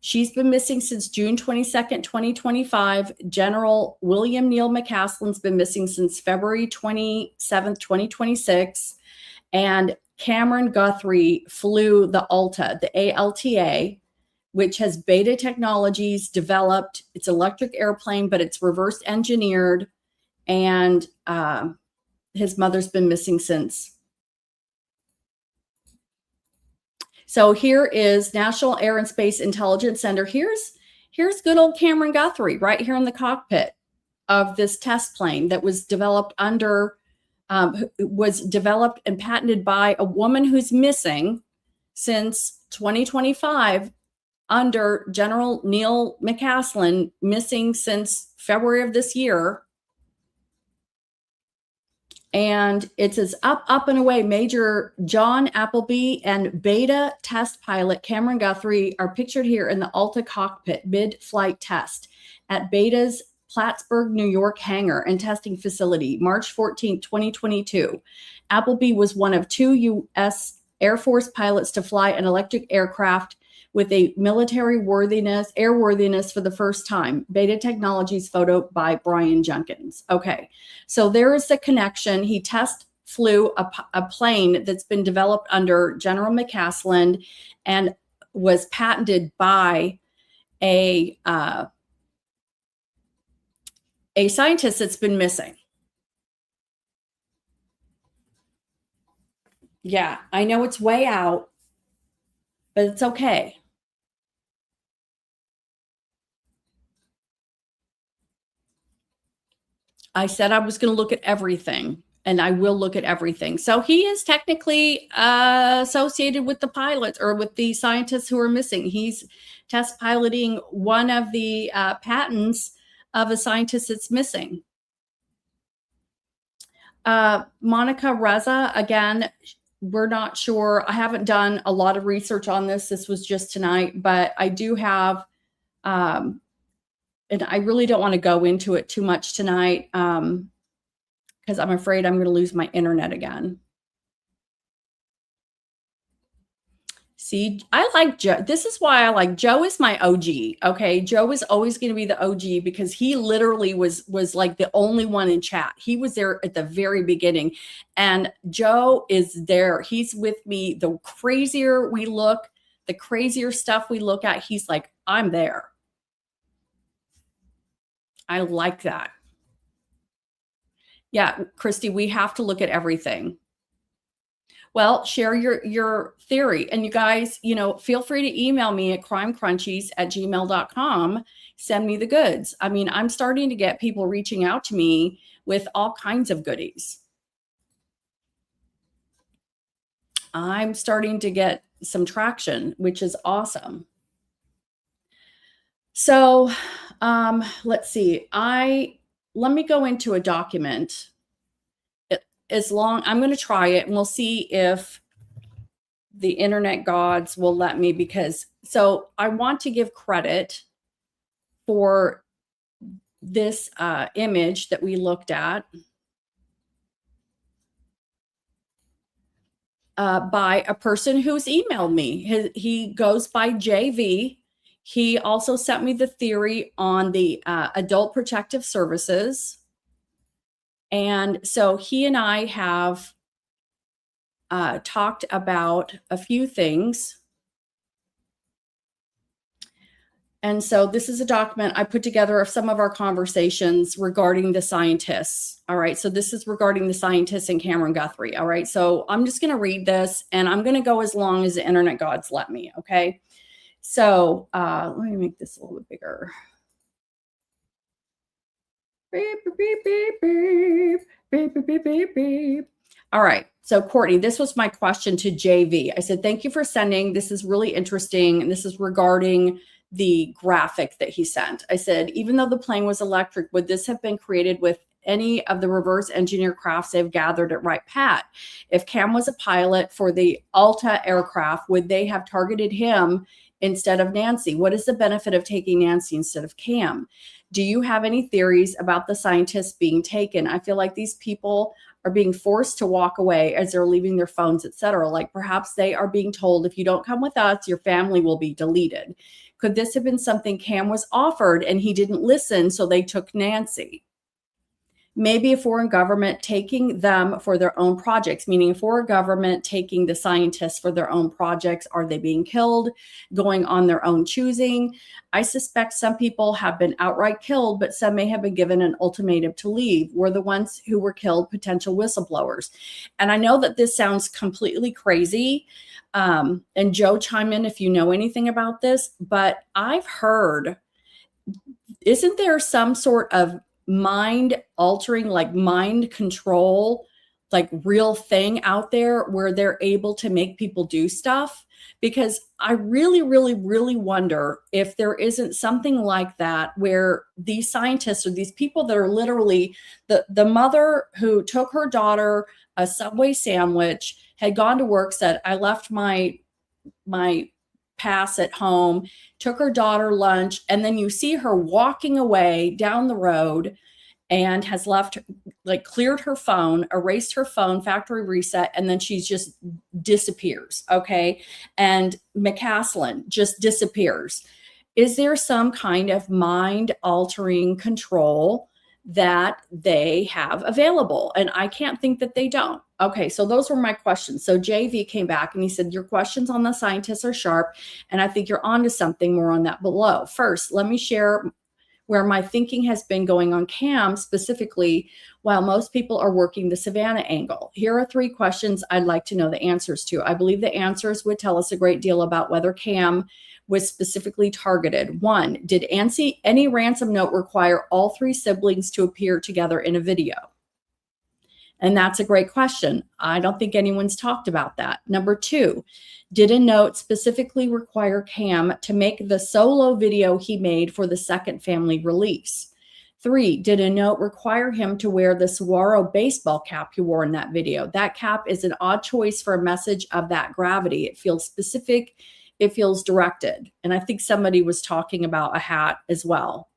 She's been missing since June 22nd, 2025. General William Neal McCaslin's been missing since February 27th, 2026. And Cameron Guthrie flew the Alta, the ALTA, which has Beta Technologies developed. It's electric airplane, but it's reverse engineered. And his mother's been missing since. So here is National Air and Space Intelligence Center. Here's good old Cameron Guthrie right here in the cockpit of this test plane that was developed and patented by a woman who's missing since 2025 under General Neal McCaslin, missing since February of this year. And it says up and away. Major John Appleby and Beta test pilot Cameron Guthrie are pictured here in the Alta cockpit mid-flight test at Beta's Plattsburgh, New York hangar and testing facility, March 14, 2022. Appleby was one of 2 U.S. Air Force pilots to fly an electric aircraft with a military airworthiness for the first time. Beta Technologies photo by Brian Junkins. Okay, so there is the connection. He test flew a plane that's been developed under General McCaslin and was patented by a scientist that's been missing. Yeah, I know it's way out, but it's okay. I said I was going to look at everything, and I will look at everything. So he is technically associated with the pilots or with the scientists who are missing. He's test piloting one of the patents of a scientist that's missing. Monica Reza, again, we're not sure. I haven't done a lot of research on this. This was just tonight, but I do have, and I really don't want to go into it too much tonight because I'm afraid I'm going to lose my internet again. See, I like Joe. This is why I like Joe is my OG. Okay. Joe is always going to be the OG because he literally was like the only one in chat. He was there at the very beginning, and Joe is there. He's with me. The crazier we look, the crazier stuff we look at, he's like, I'm there. I like that. Yeah, Christy, we have to look at everything. Well, share your theory. And you guys, feel free to email me at crimecrunchies@gmail.com. Send me the goods. I mean, I'm starting to get people reaching out to me with all kinds of goodies. I'm starting to get some traction, which is awesome. So let's see. Let me go into a document. I'm going to try it, and we'll see if the internet gods will let me, so I want to give credit for this image that we looked at by a person who's emailed me. He goes by JV. He also sent me the theory on the Adult Protective Services. And so he and I have talked about a few things. And so this is a document I put together of some of our conversations regarding the scientists. All right. So this is regarding the scientists and Cameron Guthrie. All right. So I'm just going to read this, and I'm going to go as long as the internet gods let me. Okay. So let me make this a little bit bigger. Beep, beep, beep, beep, beep, beep, beep, beep, beep. All right. So Courtney, this was my question to JV. I said, thank you for sending. This is really interesting. And this is regarding the graphic that he sent. I said, even though the plane was electric, would this have been created with any of the reverse engineer crafts they've gathered at Wright Pat? If Cam was a pilot for the Alta aircraft, would they have targeted him instead of Nancy? What is the benefit of taking Nancy instead of Cam? Do you have any theories about the scientists being taken? I feel like these people are being forced to walk away as they're leaving their phones, etc. Like perhaps they are being told, if you don't come with us, your family will be deleted. Could this have been something Cam was offered and he didn't listen, so they took Nancy? Maybe a foreign government taking them for their own projects, meaning a foreign government taking the scientists for their own projects. Are they being killed, going on their own choosing? I suspect some people have been outright killed, but some may have been given an ultimatum to leave. Were the ones who were killed potential whistleblowers? And I know that this sounds completely crazy. And Joe, chime in if you know anything about this, but I've heard, isn't there some sort of mind altering, like mind control, like real thing out there where they're able to make people do stuff? Because I really, really, really wonder if there isn't something like that where these scientists or these people that are literally the mother who took her daughter a Subway sandwich, had gone to work, said, I left my pass at home, took her daughter lunch, and then you see her walking away down the road and has left, like cleared her phone, erased her phone, factory reset, and then she's just disappears. Okay. And McCaslin just disappears. Is there some kind of mind altering control that they have available. And I can't think that they don't. Okay, so those were my questions. So JV came back and he said, your questions on the scientists are sharp, and I think you're onto something. More on that below. First, let me share where my thinking has been going on Cam specifically, while most people are working the Savannah angle. Here are 3 questions I'd like to know the answers to. I believe the answers would tell us a great deal about whether Cam was specifically targeted. 1, did any ransom note require all 3 siblings to appear together in a video? And that's a great question. I don't think anyone's talked about that. Number 2, did a note specifically require Cam to make the solo video he made for the second family release? 3, did a note require him to wear the saguaro baseball cap he wore in that video? That cap is an odd choice for a message of that gravity. It feels specific. It feels directed. And I think somebody was talking about a hat as well.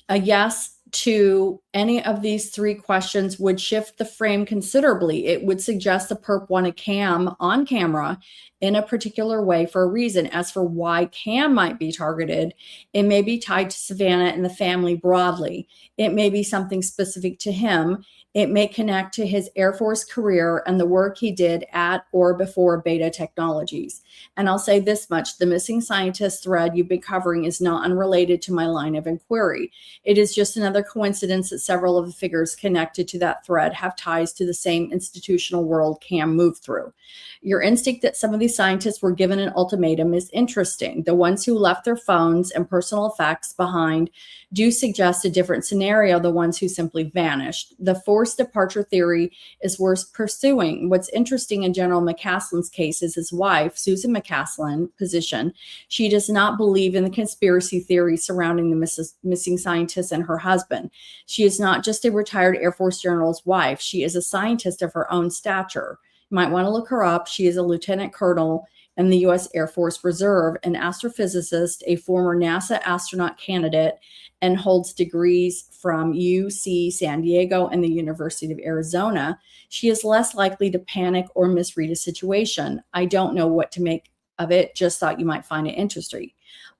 A yes to any of these 3 questions would shift the frame considerably. It would suggest the perp wanted Cam on camera in a particular way for a reason. As for why Cam might be targeted, it may be tied to Savannah and the family broadly. It may be something specific to him. It may connect to his Air Force career and the work he did at or before Beta Technologies. And I'll say this much, the missing scientist thread you've been covering is not unrelated to my line of inquiry. It is just another coincidence that several of the figures connected to that thread have ties to the same institutional world Cam moved through. Your instinct that some of these scientists were given an ultimatum is interesting. The ones who left their phones and personal effects behind do suggest a different scenario, the ones who simply vanished. The forced departure theory is worth pursuing. What's interesting in General McCaslin's case is his wife, Susan McCaslin, position. She does not believe in the conspiracy theory surrounding the missing scientist and her husband. She is not just a retired Air Force general's wife. She is a scientist of her own stature. You might want to look her up. She is a lieutenant colonel in the U.S. Air Force Reserve, an astrophysicist, a former NASA astronaut candidate, and holds degrees from UC San Diego and the University of Arizona. She is less likely to panic or misread a situation. I don't know what to make of it, just thought you might find it interesting.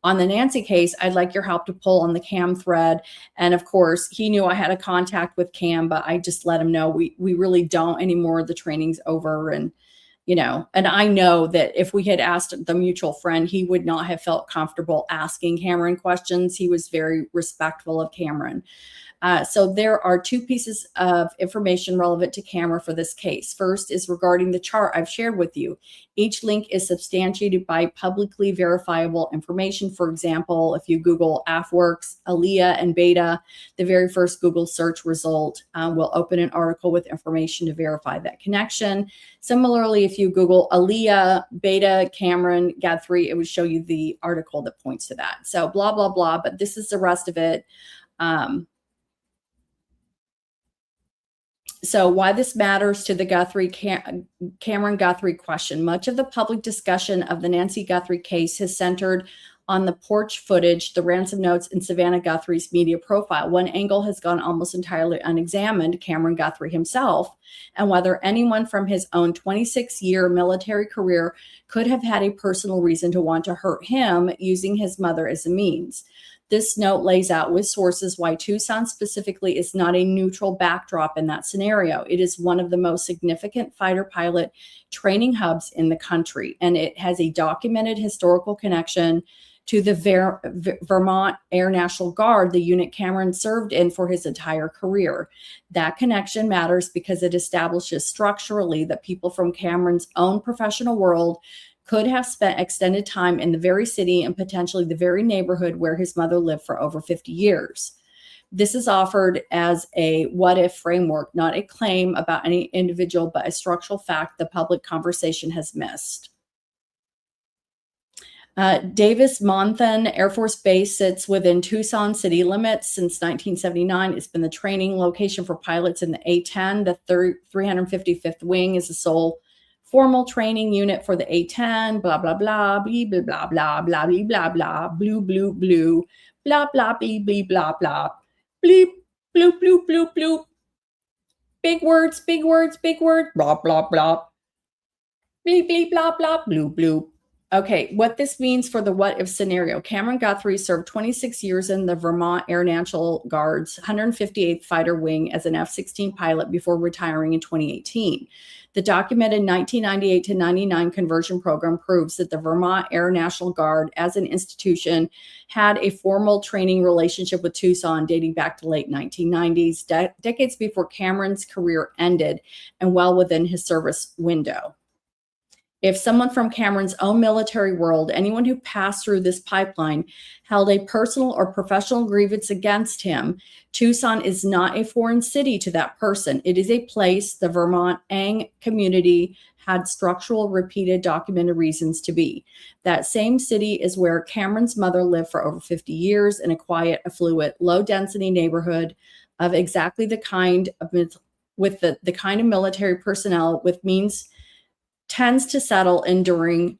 On the Nancy case, I'd like your help to pull on the Cam thread. And of course, he knew I had a contact with Cam, but I just let him know we really don't anymore. The training's over. And, and I know that if we had asked the mutual friend, he would not have felt comfortable asking Cameron questions. He was very respectful of Cameron. So there are 2 pieces of information relevant to Cameron for this case. First is regarding the chart I've shared with you. Each link is substantiated by publicly verifiable information. For example, if you Google AFWorks, Aaliyah, and Beta, the very first Google search result will open an article with information to verify that connection. Similarly, if you Google Aaliyah, Beta, Cameron, Guthrie, it would show you the article that points to that. So blah, blah, blah, but this is the rest of it. So why this matters to the Cameron Guthrie question. Much of the public discussion of the Nancy Guthrie case has centered on the porch footage, the ransom notes, and Savannah Guthrie's media profile. One angle has gone almost entirely unexamined, Cameron Guthrie himself, and whether anyone from his own 26-year military career could have had a personal reason to want to hurt him using his mother as a means. This note lays out with sources why Tucson specifically is not a neutral backdrop in that scenario. It is one of the most significant fighter pilot training hubs in the country, and it has a documented historical connection to the Vermont Air National Guard, the unit Cameron served in for his entire career. That connection matters because it establishes structurally that people from Cameron's own professional world could have spent extended time in the very city and potentially the very neighborhood where his mother lived for over 50 years. This is offered as a what-if framework, not a claim about any individual, but a structural fact the public conversation has missed. Davis-Monthan Air Force Base sits within Tucson city limits since 1979. It's been the training location for pilots in the A-10. The 355th Wing is the sole formal training unit for the A-10, blah, blah, blah, blee, blah, blah, blah, blah, blee, blah, blah, blue, blue, blue, blah, blah, blee, blee, blah, blah, bleep, bloop, bloop, bloop, bloop. Big words, big words, big word, blah, blah, blah. Bleep, bleep, blah, blah, bloop, bloop. Okay, what this means for the what if scenario. Cameron Guthrie served 26 years in the Vermont Air National Guard's 158th Fighter Wing as an F-16 pilot before retiring in 2018. The documented 1998 to 99 conversion program proves that the Vermont Air National Guard as an institution had a formal training relationship with Tucson dating back to late 1990s, decades before Cameron's career ended and well within his service window. If someone from Cameron's own military world, anyone who passed through this pipeline, held a personal or professional grievance against him, Tucson is not a foreign city to that person. It is a place the Vermont Ang community had structural, repeated, documented reasons to be. That same city is where Cameron's mother lived for over 50 years in a quiet, affluent, low-density neighborhood of exactly the kind of with the kind of military personnel with means tends to settle in during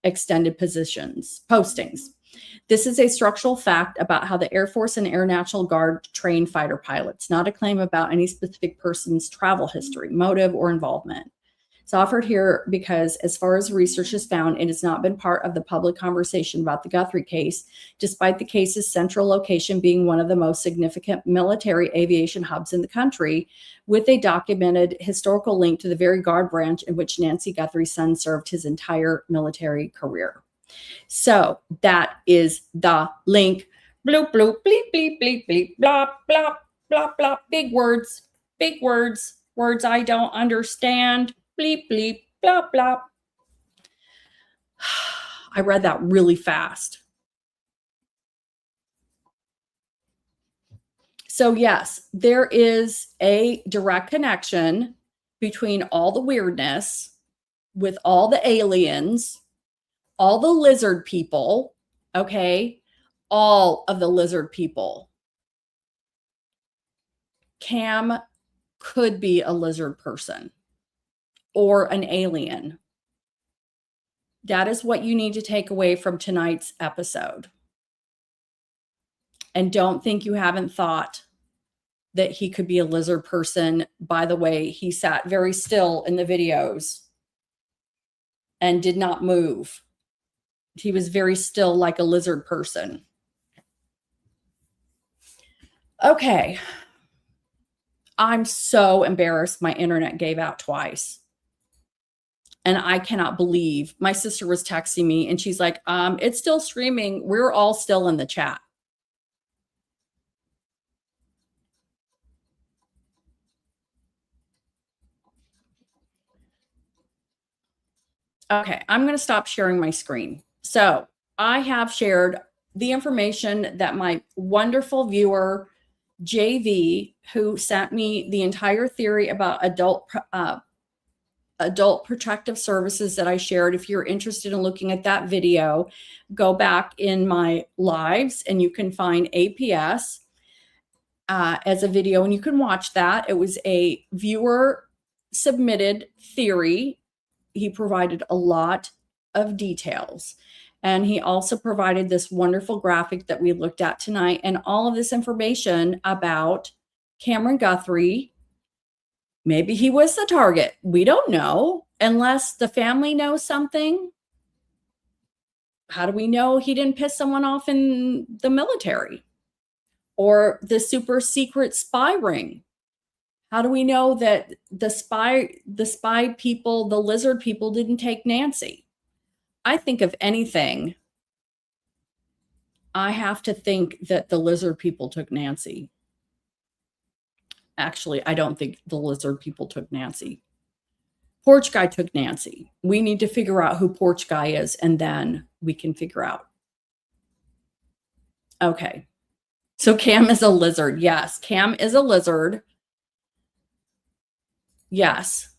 extended postings. This is a structural fact about how the Air Force and Air National Guard train fighter pilots, not a claim about any specific person's travel history, motive, or involvement. It's offered here because, as far as research has found, it has not been part of the public conversation about the Guthrie case, despite the case's central location being one of the most significant military aviation hubs in the country, with a documented historical link to the very Guard branch in which Nancy Guthrie's son served his entire military career. So that is the link. Bloop, bloop, bleep, bleep, bleep, bleep, blop, blop, blop, blop. Big words, words I don't understand. Bleep, bleep, blop, blop. I read that really fast. So yes, there is a direct connection between all the weirdness with all the aliens, all the lizard people, okay? All of the lizard people. Cam could be a lizard person or an alien. That is what you need to take away from tonight's episode. And don't think you haven't thought that he could be a lizard person. By the way, he sat very still in the videos and did not move. He was very still, like a lizard person. Okay. I'm so embarrassed my internet gave out twice. And I cannot believe my sister was texting me and she's like, it's still streaming. We're all still in the chat. Okay, I'm going to stop sharing my screen. So I have shared the information that my wonderful viewer, JV, who sent me the entire theory about adult protective services that I shared. If you're interested in looking at that video, go back in my lives and you can find APS as a video and you can watch that. It was a viewer submitted theory. He provided a lot of details. And he also provided this wonderful graphic that we looked at tonight and all of this information about Cameron Guthrie. Maybe he was the target. We don't know unless the family knows something. How do we know he didn't piss someone off in the military or the super secret spy ring? How do we know that the spy people, the lizard people didn't take Nancy? I think of anything, I have to think that the lizard people took Nancy. Actually, I don't think the lizard people took Nancy. Porch Guy took Nancy. We need to figure out who Porch Guy is, and then we can figure out. Okay. So Cam is a lizard. Yes, Cam is a lizard. Yes.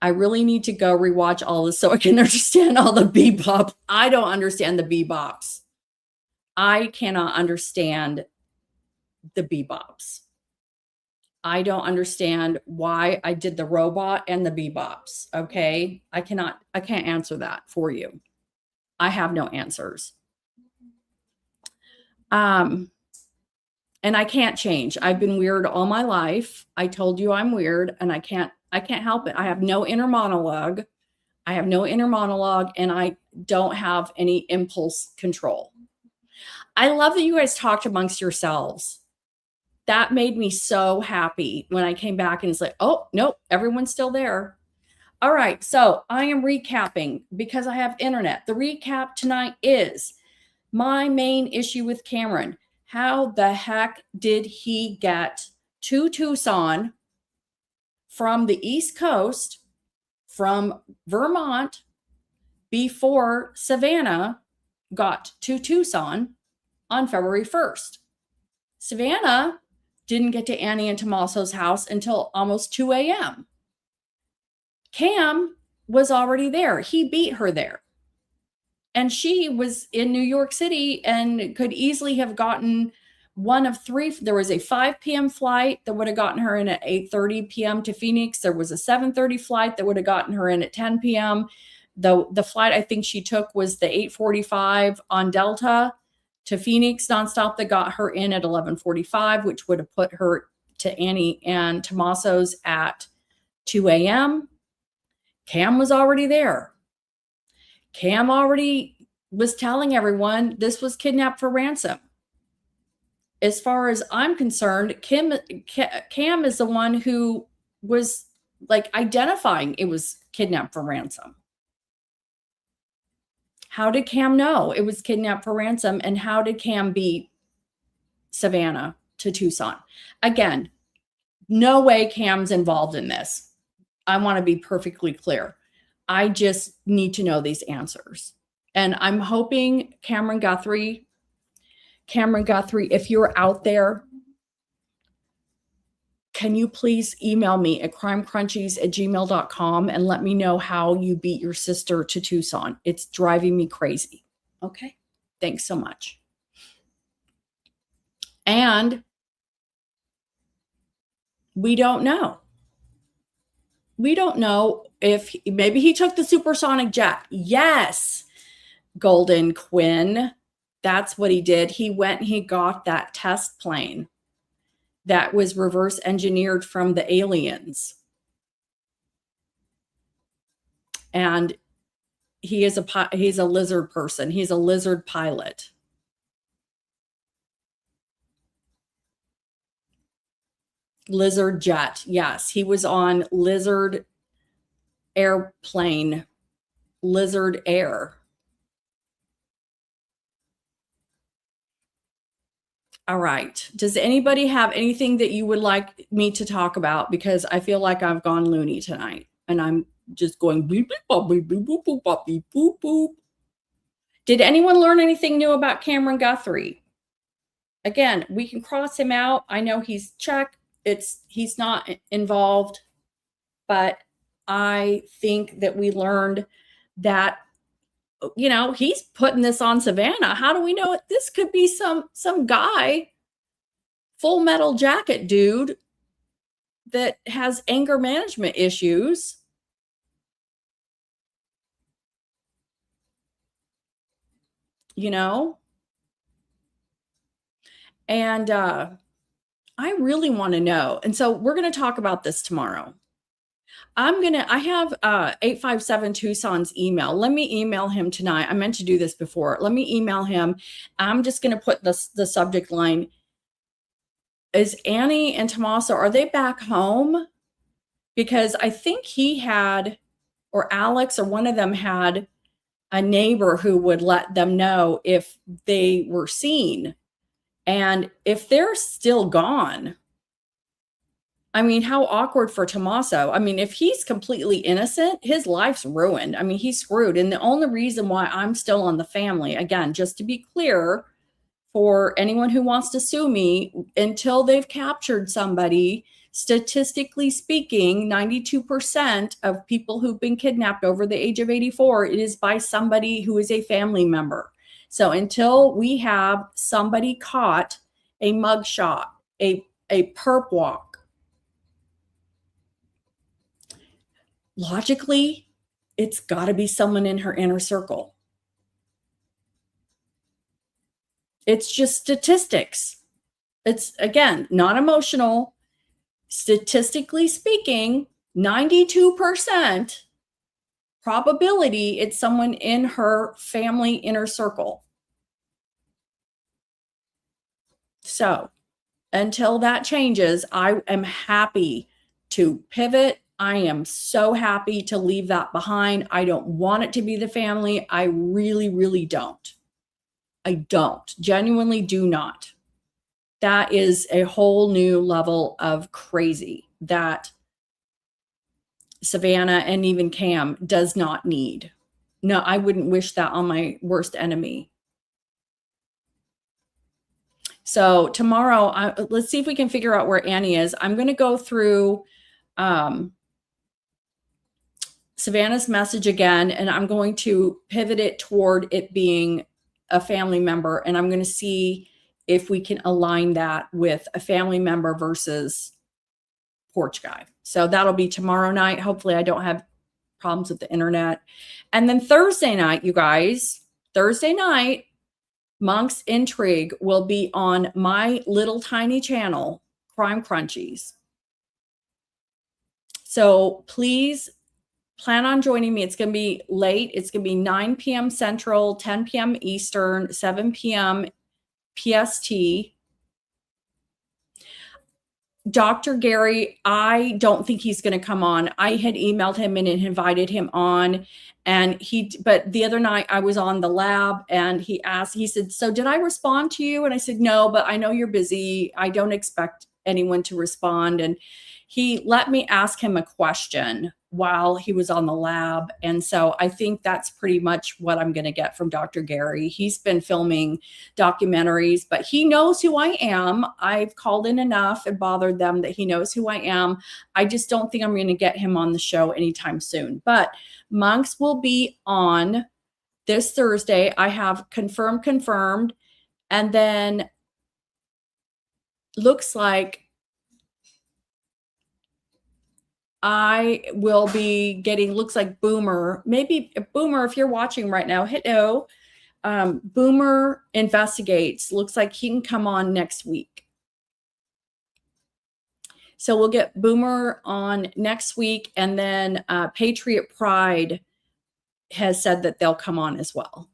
I really need to go rewatch all this so I can understand all the bebop. I don't understand the bebops. I cannot understand the bebops. I don't understand why I did the robot and the bebops. Okay. I can't answer that for you. I have no answers. And I can't change. I've been weird all my life. I told you I'm weird and I can't help it. I have no inner monologue. I have no inner monologue, and I don't have any impulse control. I love that you guys talked amongst yourselves. That made me so happy when I came back and it's like, oh, nope, everyone's still there. All right, so I am recapping because I have internet. The recap tonight is my main issue with Cameron. How the heck did he get to Tucson from the East Coast, from Vermont, before Savannah got to Tucson on February 1st? Savannah didn't get to Annie and Tommaso's house until almost 2 a.m. Cam was already there. He beat her there. And she was in New York City and could easily have gotten one of three. There was a 5 p.m. flight that would have gotten her in at 8:30 p.m. to Phoenix. There was a 7:30 flight that would have gotten her in at 10 p.m. The flight I think she took was the 8:45 on Delta to Phoenix nonstop that got her in at 11:45, which would have put her to Annie and Tommaso's at 2 a.m. Cam was already there. Cam already was telling everyone this was kidnapped for ransom. As far as I'm concerned, Cam is the one who was like identifying it was kidnapped for ransom. How did Cam know it was kidnapped for ransom? And how did Cam beat Savannah to Tucson? Again, no way Cam's involved in this. I want to be perfectly clear. I just need to know these answers. And I'm hoping Cameron Guthrie, if you're out there, can you please email me at crimecrunchies@gmail.com and let me know how you beat your sister to Tucson? It's driving me crazy. Okay. Thanks so much. And we don't know. We don't know if maybe he took the supersonic jet. Yes, Golden Quinn. That's what he did. He went and he got that test plane that was reverse engineered from the aliens. And he's a lizard person. He's a lizard pilot. Lizard jet. Yes, he was on Lizard airplane, Lizard Air. All right. Does anybody have anything that you would like me to talk about? Because I feel like I've gone loony tonight and I'm just going beep, beep, boop, beep, boop, boop, boop, boop, beep, boop, boop. Did anyone learn anything new about Cameron Guthrie? Again, we can cross him out. I know he's checked. He's not involved, but I think that we learned that, you know, he's putting this on Savannah. How do we know it? This could be some guy, Full Metal Jacket dude that has anger management issues. You know? And I really want to know. And so we're going to talk about this tomorrow. I have 857 Tucson's email. Let me email him tonight. I meant to do this before. Let me email him. I'm just going to put the subject line. Is Annie and Tommaso, are they back home? Because I think he had, or Alex or one of them had a neighbor who would let them know if they were seen. And if they're still gone, I mean, how awkward for Tommaso. I mean, if he's completely innocent, his life's ruined. I mean, he's screwed. And the only reason why I'm still on the family, again, just to be clear, for anyone who wants to sue me, until they've captured somebody, statistically speaking, 92% of people who've been kidnapped over the age of 84, it is by somebody who is a family member. So until we have somebody caught, a mugshot, a perp walk, logically, it's got to be someone in her inner circle. It's just statistics. It's, again, not emotional. Statistically speaking, 92% probability it's someone in her family inner circle. So until that changes, I am happy to pivot. I am so happy to leave that behind. I don't want it to be the family. I really, really don't. I don't. Genuinely do not. That is a whole new level of crazy that Savannah and even Cam does not need. No, I wouldn't wish that on my worst enemy. So tomorrow, let's see if we can figure out where Annie is. I'm going to go through Savannah's message again, and I'm going to pivot it toward it being a family member. And I'm going to see if we can align that with a family member versus porch guy. So that'll be tomorrow night. Hopefully I don't have problems with the internet. And then Thursday night, you guys, Thursday night, Monk's Intrigue will be on my little tiny channel, Crime Crunchies. So please plan on joining me. It's going to be late. It's going to be 9 p.m. Central, 10 p.m. Eastern, 7 p.m. PST. Dr. Gary, I don't think he's going to come on. I had emailed him and invited him on, but the other night I was on the lab and he said, so did I respond to you? And I said, no, but I know you're busy. I don't expect anyone to respond. And he let me ask him a question while he was on the lab. And so I think that's pretty much what I'm going to get from Dr. Gary. He's been filming documentaries, but he knows who I am. I've called in enough and bothered them that he knows who I am. I just don't think I'm going to get him on the show anytime soon. But Monks will be on this Thursday. I have confirmed. And then looks like I will be getting, looks like Boomer, maybe Boomer, if you're watching right now, hello. Boomer Investigates. Looks like he can come on next week. So we'll get Boomer on next week. And then Patriot Pride has said that they'll come on as well.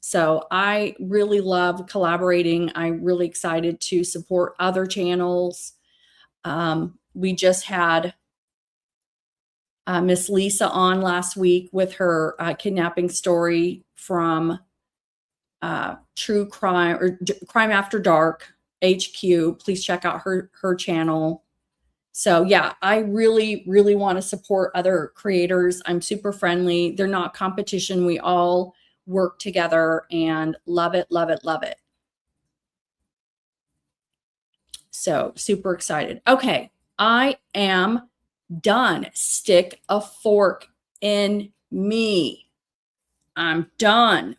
So I really love collaborating. I'm really excited to support other channels. We just had Miss Lisa on last week with her kidnapping story from True Crime or Crime After Dark HQ. Please check out her channel. So yeah, I really, really want to support other creators. I'm super friendly. They're not competition. We all work together and love it, love it, love it. So super excited. Okay, I am done. Stick a fork in me. I'm done.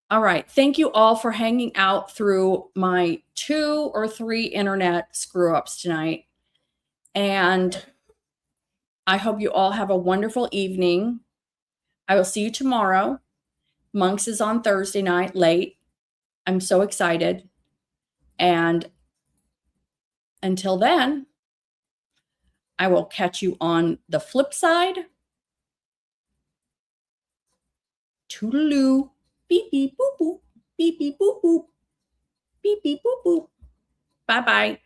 All right. Thank you all for hanging out through my 2 or 3 internet screw ups tonight. And I hope you all have a wonderful evening. I will see you tomorrow. Monks is on Thursday night late. I'm so excited. And until then, I will catch you on the flip side. Toodaloo. Beep, beep, boop, boop. Beep, beep, boop, boop. Beep, beep, boop, boop. Bye-bye.